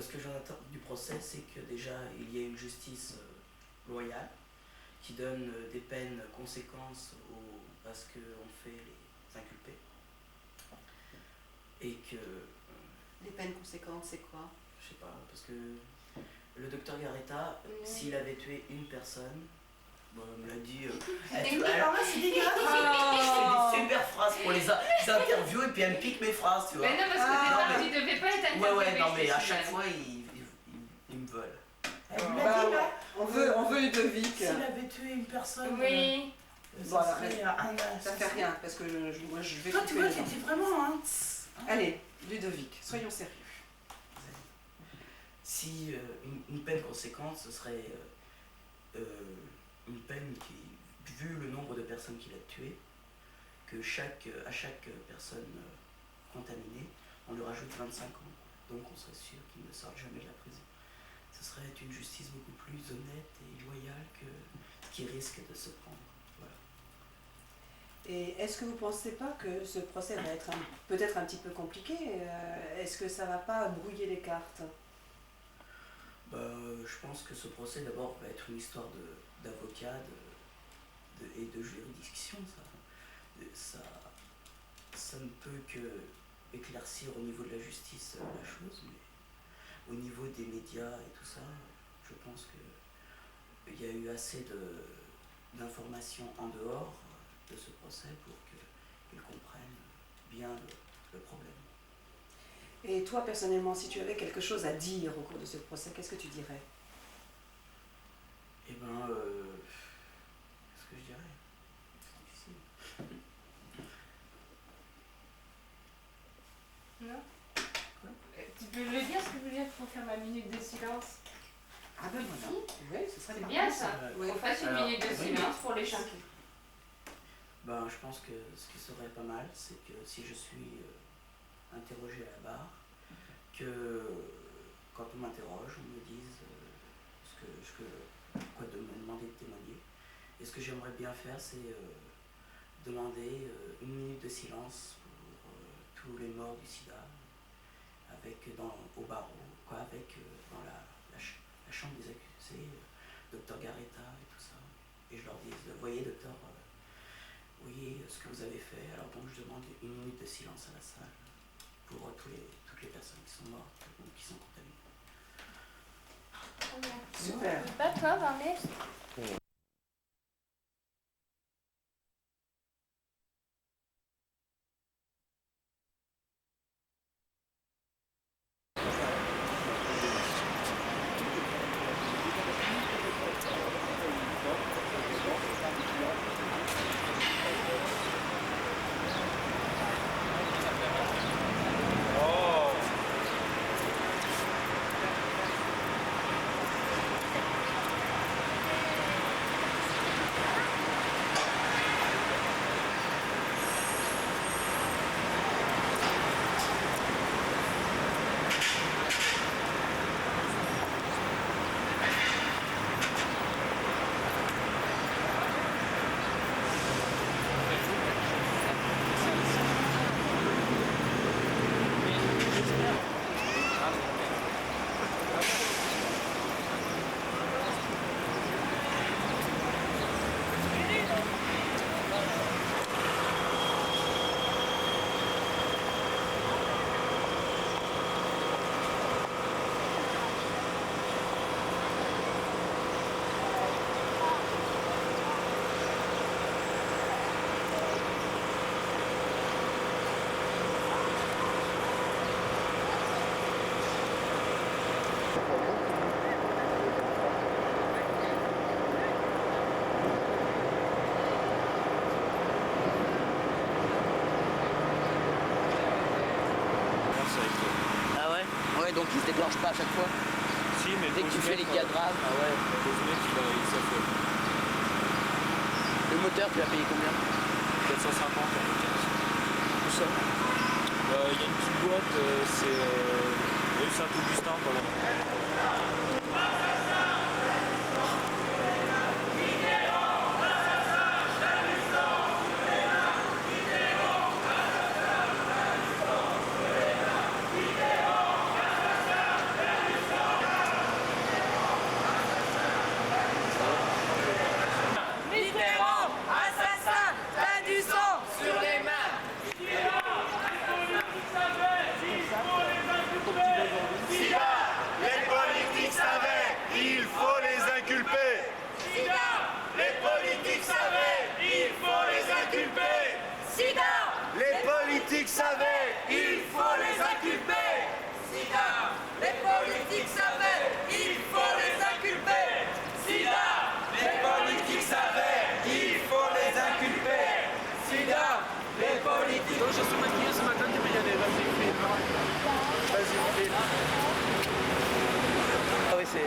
ce que j'en attends du procès, c'est que déjà il y ait une justice loyale qui donne des peines conséquences à ce qu'ont fait les inculpés. Et que... les peines conséquentes, c'est quoi? Je sais pas, parce que le docteur Garetta, s'il avait tué une personne, me l'a dit... alors là, c'est dégueulasse. Je fais des super phrases pour les interviews et puis elle me pique mes phrases, tu vois. Mais non, parce que tu devais pas être interviewé. Ouais, non, mais à chaque fois, ils me veulent. On veut Ludovic. S'il avait tué une personne... Oui. Bon, ça fait rien, parce que moi je vais... Toi, tu vois, t'étais vraiment... Hein. Allez, Ludovic, soyons sérieux. Si une peine conséquente, ce serait une peine qui, vu le nombre de personnes qu'il a tuées, que à chaque personne contaminée, on lui rajoute 25 ans. Donc on serait sûr qu'il ne sort jamais de la prison. Ce serait une justice beaucoup plus honnête et loyale que ce qui risque de se prendre. Voilà. Et est-ce que vous ne pensez pas que ce procès va être peut-être un petit peu compliqué? Est-ce que ça ne va pas brouiller les cartes? Je pense que ce procès d'abord va être une histoire d'avocat et de juridiction. Ça ne peut que éclaircir au niveau de la justice la chose, mais au niveau des médias et tout ça, je pense qu'il y a eu assez d'informations en dehors de ce procès pour qu'ils comprennent bien le problème. Et toi, personnellement, si tu avais quelque chose à dire au cours de ce procès, qu'est-ce que tu dirais? Eh ben, qu'est-ce que je dirais? C'est difficile. Non? Quoi? Tu peux le dire, ce que je veux dire, pour faire ma minute de silence? Ah ben voilà. Oui, ce serait bien ça. Ouais. On fasse une minute de silence pour les chanter. Ben, je pense que ce qui serait pas mal, c'est que si je suis interrogé à la barre, que quand on m'interroge, on me dise quoi de me demander de témoigner. Et ce que j'aimerais bien faire, c'est demander une minute de silence pour tous les morts du sida, au barreau, dans la chambre des accusés, docteur Garetta et tout ça. Et je leur dis, voyez docteur, voyez ce que vous avez fait. Alors donc je demande une minute de silence à la salle pour toutes les personnes qui sont mortes ou qui sont contaminées. Super. D'accord, Arnès. Donc il se dégorge pas à chaque fois. Si, mais dès que tu fais les cadrages. Ah ouais. Il s'affole. Le moteur, tu l'as payé combien? 450 Tout ça. Il y a une petite boîte, c'est rue Saint-Augustin par là.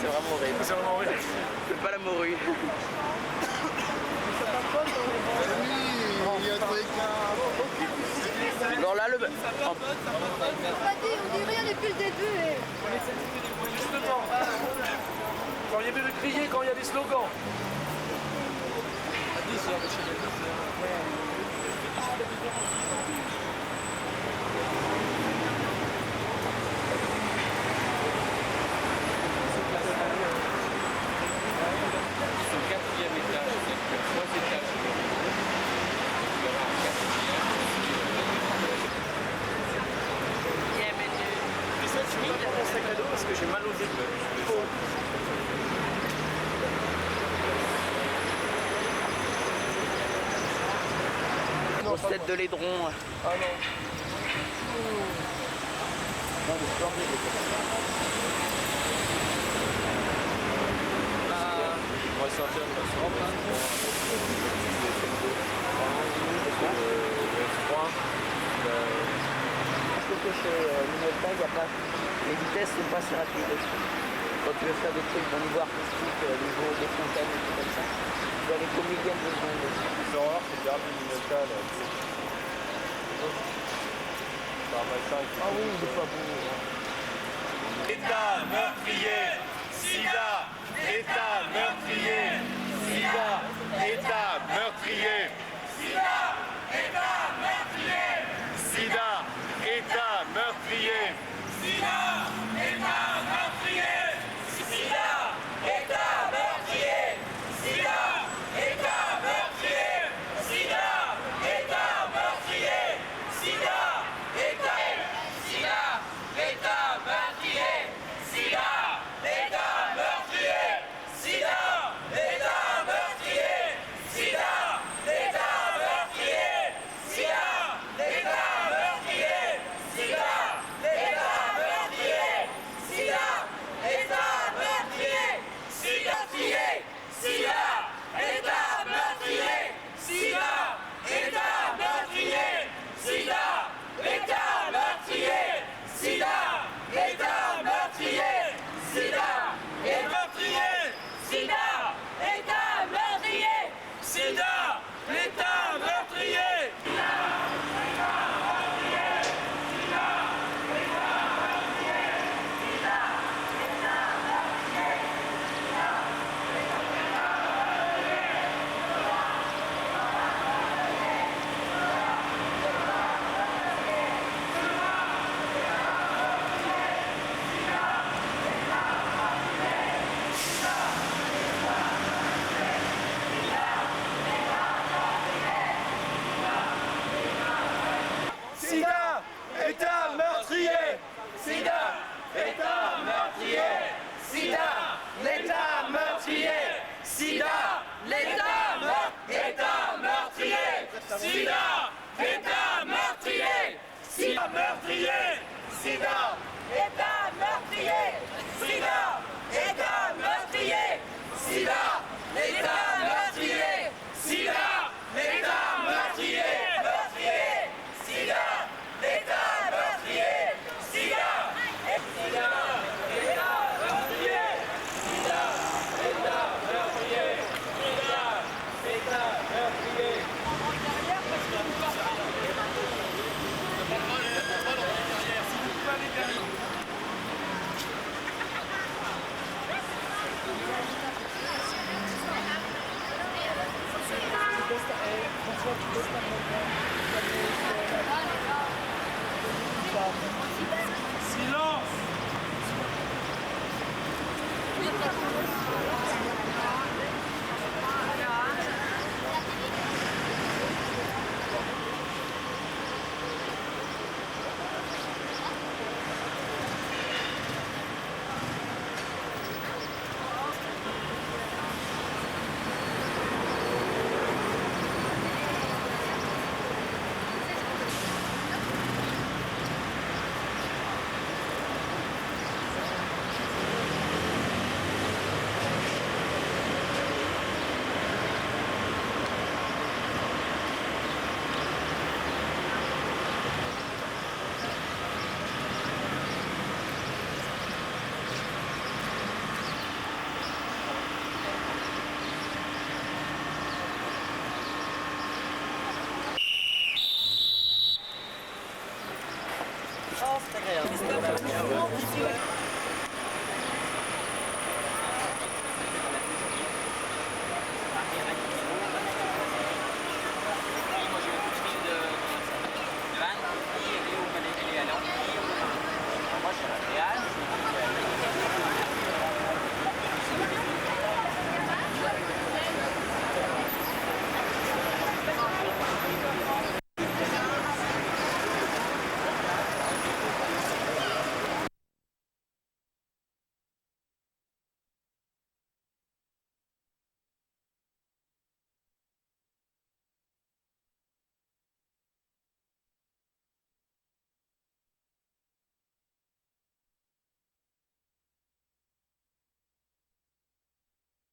c'est vraiment horrible. C'est vraiment horrible. Je veux pas la morue. Alors là, le... Oh. On dit rien depuis le début. Justement, quand il y avait le crier, quand il y a des slogans. Parce que j'ai mal aux épaules. Grosse tête de laidron. Ah non. Non, mais splendide. On va sortir de la soirée. Je trouve que chez Minolta, il n'y a pas... les vitesses sont pas si rapides. Quand tu veux faire des trucs au niveau artistique, au niveau des fontaines, des trucs comme ça, tu dois aller qu'au millième de seconde. C'est rare, c'est garde le Minolta là. Ah oui, il est pas beau. État meurtrier, sida, État meurtrier, sida, État meurtrier, sida, État meurtrier, sida, État meurtrier, sida, État meurtrier, sida, État meurtrier, sida, État meurtrier, sida, État meurtrier, sida, État, sida, État meurtrier, sida, État meurtrier, sida, État meurtrier, sida, État meurtrier, sida, État meurtrier, sida, État meurtrier, sida, État meurtrier, sida, sida, État meurtrier, sida, État meurtrier, sida, État meurtrier, sida, État meurtrier, sida, et meurtrier, sida, État meurtrier, sida, État meurtrier. Sida, État meurtrier, sida, État meurtrier, sida, l'État meurtrier, sida, l'État meurtrier, sida, État meurtrier, sida meurtrier, sida, État meurtrier, sida, État meurtrier, sida, l'État meurtrier, sida, l'État meurtrier, sida, l'État meurtrier, sida, sida, État meurtrier, sida, État meurtrier, sida, État meurtrier. Silence! Merci.